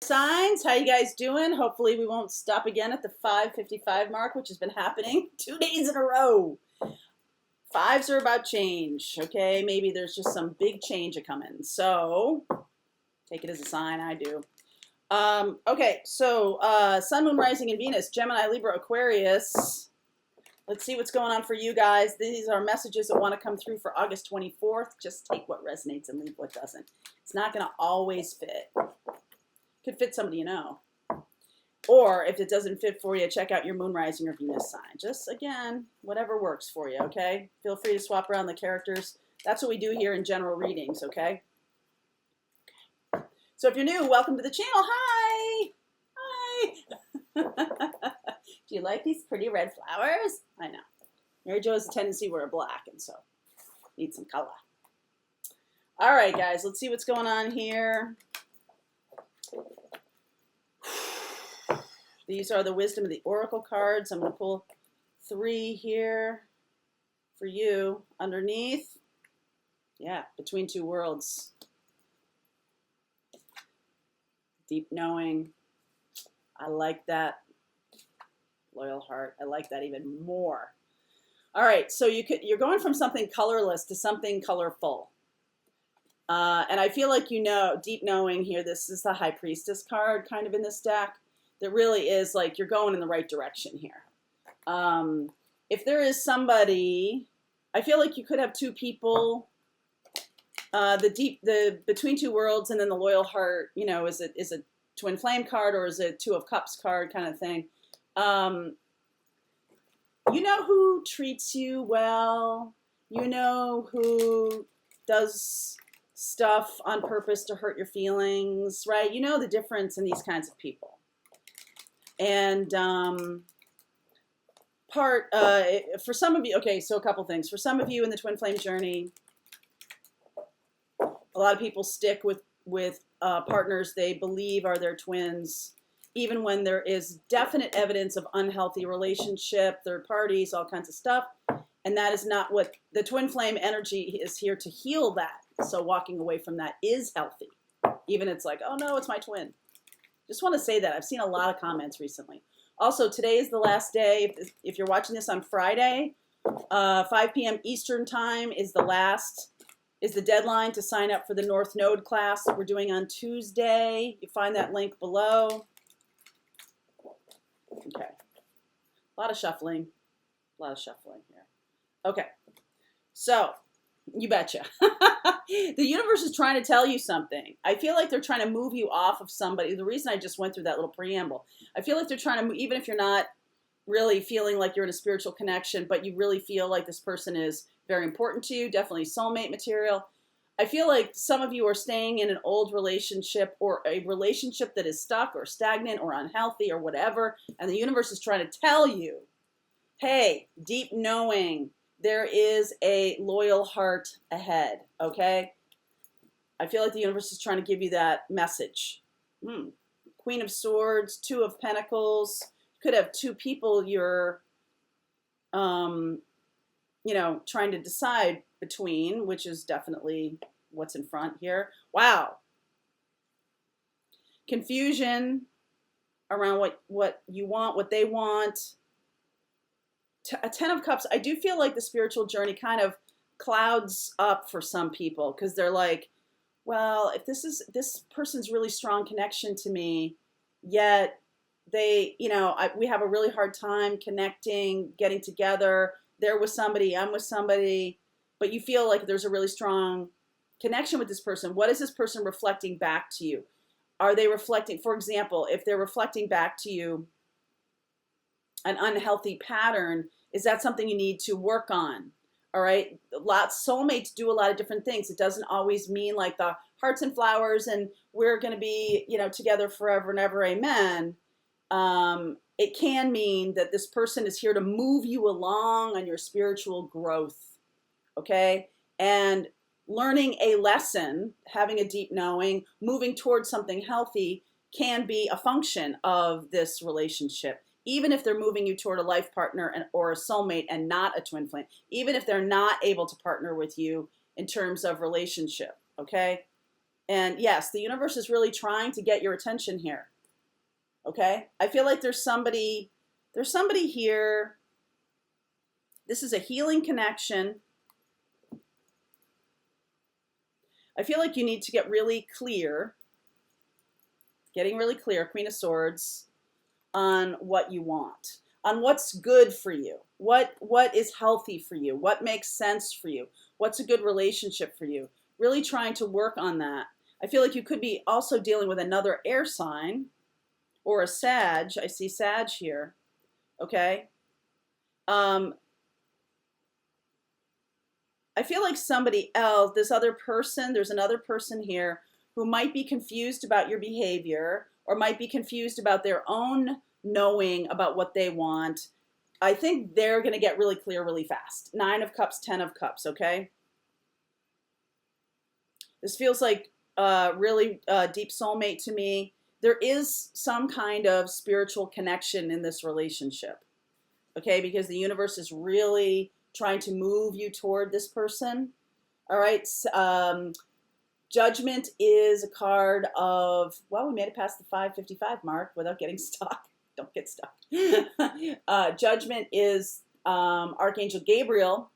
signs, how you guys doing? Hopefully we won't stop again at the 5:55 mark, which has been happening 2 days in a row. Fives are about change, okay? Maybe there's just some big change a-coming. So take it as a sign, I do. Okay, so Sun, Moon, Rising, and Venus, Gemini, Libra, Aquarius. Let's see what's going on for you guys. These are messages that want to come through for August 24th. Just take what resonates and leave what doesn't. It's not going to always fit. Could fit somebody you know. Or if it doesn't fit for you, check out your Moon, Rising, or Venus sign. Just, again, whatever works for you, okay? Feel free to swap around the characters. That's what we do here in general readings, okay? So if you're new, welcome to the channel. Hi! Hi! Do you like these pretty red flowers? I know. Mary Jo has a tendency to wear black, and so need some color. All right, guys, let's see what's going on here. These are the Wisdom of the Oracle cards. I'm going to pull 3 here for you underneath. Yeah, between two worlds. Deep knowing. I like that. Loyal heart. I like that even more. All right, so you're going from something colorless to something colorful. And I feel like you know, deep knowing here, this is the High Priestess card kind of in this deck. That really is like you're going in the right direction here. If there is somebody, I feel like you could have 2 people. The between two worlds, and then the loyal heart. You know, is a twin flame card, or is it 2 of Cups card kind of thing? You know who treats you well. You know who does stuff on purpose to hurt your feelings, right? You know the difference in these kinds of people. And for some of you, okay, so a couple things. For some of you in the twin flame journey, a lot of people stick with partners they believe are their twins, even when there is definite evidence of unhealthy relationship, third parties, all kinds of stuff. And that is not what the twin flame energy is here to heal that. So walking away from that is healthy. Even it's like, oh no, it's my twin. Just want to say that. I've seen a lot of comments recently. Also, today is the last day. If you're watching this on Friday, 5 p.m. Eastern time is the deadline to sign up for the North Node class that we're doing on Tuesday. You find that link below. Okay. A lot of shuffling. A lot of shuffling here. Okay. So, you betcha. The universe is trying to tell you something. I feel like they're trying to move you off of somebody. The reason I just went through that little preamble, I feel like they're trying to move, even if you're not really feeling like you're in a spiritual connection, but you really feel like this person is very important to you, definitely soulmate material. I feel like some of you are staying in an old relationship, or a relationship that is stuck or stagnant or unhealthy or whatever, and the universe is trying to tell you, hey, deep knowing, there is a loyal heart ahead, okay? I feel like the universe is trying to give you that message. Queen of Swords, 2 of Pentacles. You could have 2 people you're, you know, trying to decide between, which is definitely what's in front here. Wow. Confusion around what you want, what they want. A 10 of Cups, I do feel like the spiritual journey kind of clouds up for some people, because they're like, well, if this person's really strong connection to me, yet they, you know, we have a really hard time connecting, getting together. They're with somebody, I'm with somebody, but you feel like there's a really strong connection with this person. What is this person reflecting back to you? Are they reflecting, for example, if they're reflecting back to you an unhealthy pattern, is that something you need to work on? All right. Soulmates do a lot of different things. It doesn't always mean like the hearts and flowers and we're going to be, you know, together forever and ever. Amen. It can mean that this person is here to move you along on your spiritual growth. Okay. And learning a lesson, having a deep knowing, moving towards something healthy can be a function of this relationship. Even if they're moving you toward a life partner or a soulmate and not a twin flame, even if they're not able to partner with you in terms of relationship, okay? And yes, the universe is really trying to get your attention here. Okay? I feel like there's somebody here. This is a healing connection. I feel like you need to get really clear, getting really clear, Queen of Swords, on what you want, on what's good for you, what is healthy for you, what makes sense for you, what's a good relationship for you. Really trying to work on that. I feel like you could be also dealing with another air sign or a Sag. I see Sag here. Okay. I feel like somebody else, this other person, there's another person here who might be confused about your behavior or might be confused about their own knowing about what they want. I think they're going to get really clear really fast. 9 of Cups, 10 of Cups, okay? This feels like really deep soulmate to me. There is some kind of spiritual connection in this relationship, okay? Because the universe is really trying to move you toward this person. All right. Judgment is a card of, well, we made it past the 5:55 mark without getting stuck. Don't get stuck. Judgment is Archangel Gabriel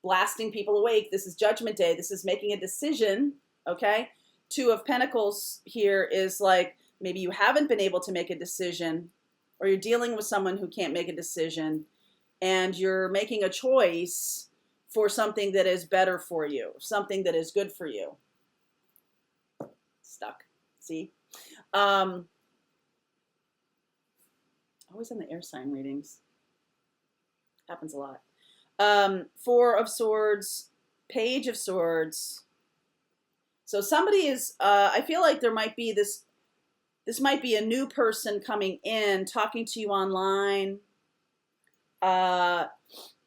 blasting people awake. This is Judgment Day. This is making a decision. Okay. 2 of Pentacles here is like maybe you haven't been able to make a decision, or you're dealing with someone who can't make a decision, and you're making a choice for something that is better for you, something that is good for you. Stuck. See? Always on the air sign readings. Happens a lot. 4 of Swords, Page of Swords. So somebody is, I feel like there might be this might be a new person coming in, talking to you online.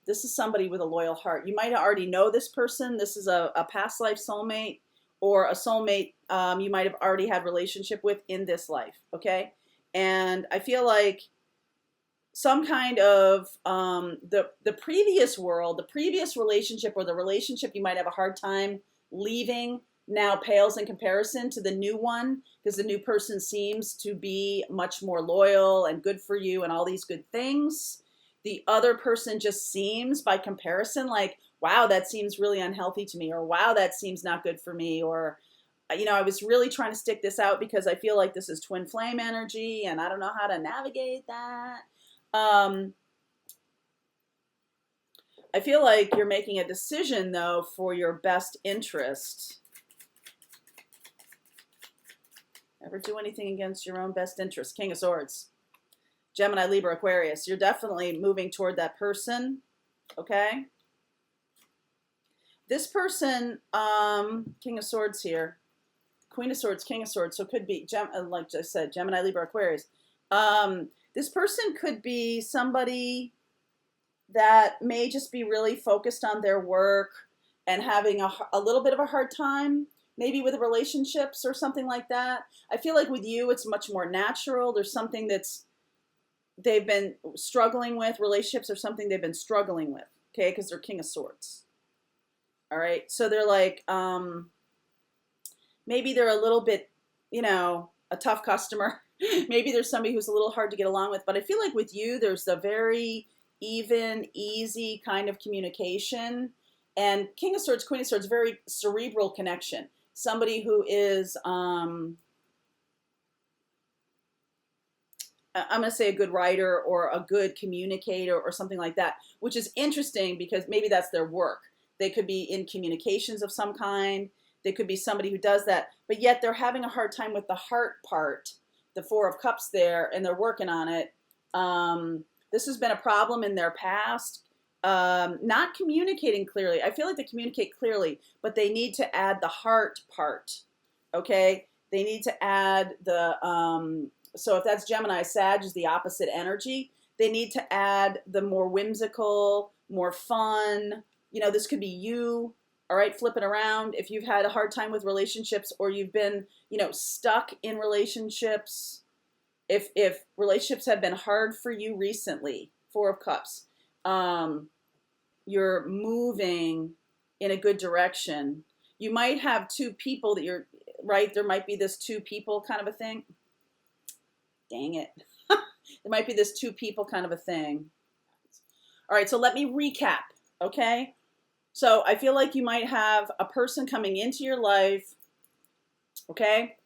This is somebody with a loyal heart. You might already know this person. This is a past life soulmate, or a soulmate you might have already had relationship with in this life, okay? And I feel like some kind of the previous world, the previous relationship, or the relationship you might have a hard time leaving now pales in comparison to the new one, because the new person seems to be much more loyal and good for you and all these good things. The other person just seems, by comparison, like, wow, that seems really unhealthy to me, or wow, that seems not good for me, or, you know, I was really trying to stick this out because I feel like this is twin flame energy and I don't know how to navigate that. I feel like you're making a decision, though, for your best interest. Never do anything against your own best interest. King of Swords. Gemini, Libra, Aquarius. You're definitely moving toward that person, okay? This person, King of Swords here. Queen of Swords, King of Swords. So it could be, like I said, Gemini, Libra, Aquarius. This person could be somebody that may just be really focused on their work and having a little bit of a hard time, maybe with relationships or something like that. I feel like with you, it's much more natural. There's something they've been struggling with. Relationships are something they've been struggling with, okay, because they're King of Swords. All right, so they're like, maybe they're a little bit, you know, a tough customer. Maybe there's somebody who's a little hard to get along with, but I feel like with you, there's a very even, easy kind of communication. And King of Swords, Queen of Swords, very cerebral connection. Somebody who is, I'm going to say a good writer or a good communicator or something like that, which is interesting because maybe that's their work. They could be in communications of some kind. They could be somebody who does that, but yet they're having a hard time with the heart part, the 4 of Cups there, and they're working on it. This has been a problem in their past. Not communicating clearly. I feel like they communicate clearly, but they need to add the heart part, okay? They need to add the, so if that's Gemini, Sag is the opposite energy. They need to add the more whimsical, more fun. You know, this could be you, all right, flipping around. If you've had a hard time with relationships, or you've been, you know, stuck in relationships, if relationships have been hard for you recently, 4 of Cups, you're moving in a good direction. You might have 2 people that you're right? There might be this two people kind of a thing. Dang it. There might be this two people kind of a thing. All right, so let me recap, okay? So I feel like you might have a person coming into your life, okay?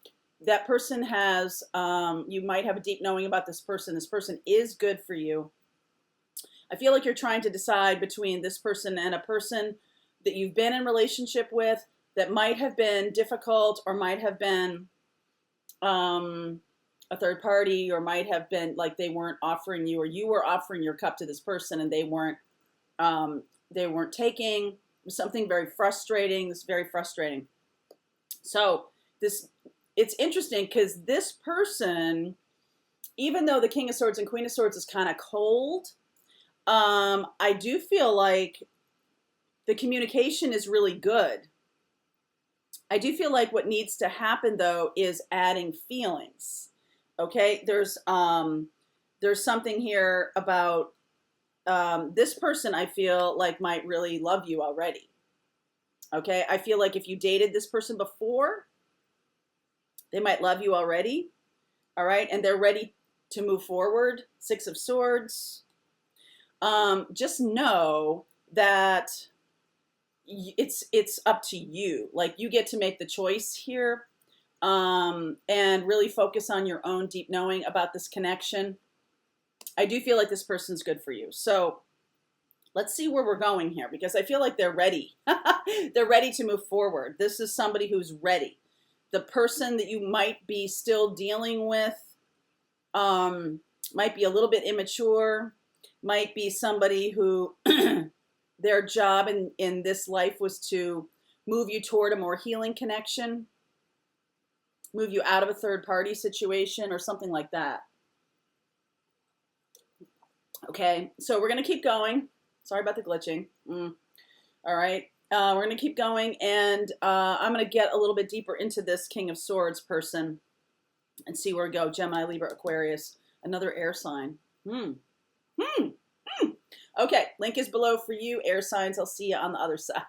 That person has, you might have a deep knowing about this person. This person is good for you. I feel like you're trying to decide between this person and a person that you've been in relationship with that might have been difficult or might have been a third party, or might have been like they weren't offering you, or you were offering your cup to this person and they weren't taking. It was something very frustrating. It's very frustrating. So it's interesting because this person, even though the King of Swords and Queen of Swords is kind of cold, I do feel like the communication is really good. I do feel like what needs to happen though is adding feelings. Okay, there's something here about this person I feel like might really love you already. Okay, I feel like if you dated this person before, they might love you already. All right, and they're ready to move forward. Six of Swords. Just know that it's up to you. Like you get to make the choice here. And really focus on your own deep knowing about this connection. I do feel like this person's good for you. So let's see where we're going here, because I feel like they're ready. They're ready to move forward. This is somebody who's ready. The person that you might be still dealing with might be a little bit immature, might be somebody who their job in this life was to move you toward a more healing connection, move you out of a third party situation or something like that. Okay, so we're going to keep going. Sorry about the glitching. All right, we're going to keep going, and I'm going to get a little bit deeper into this King of Swords person and see where we go. Gemini, Libra, Aquarius, another air sign. Okay, link is below for you, air signs. I'll see you on the other side.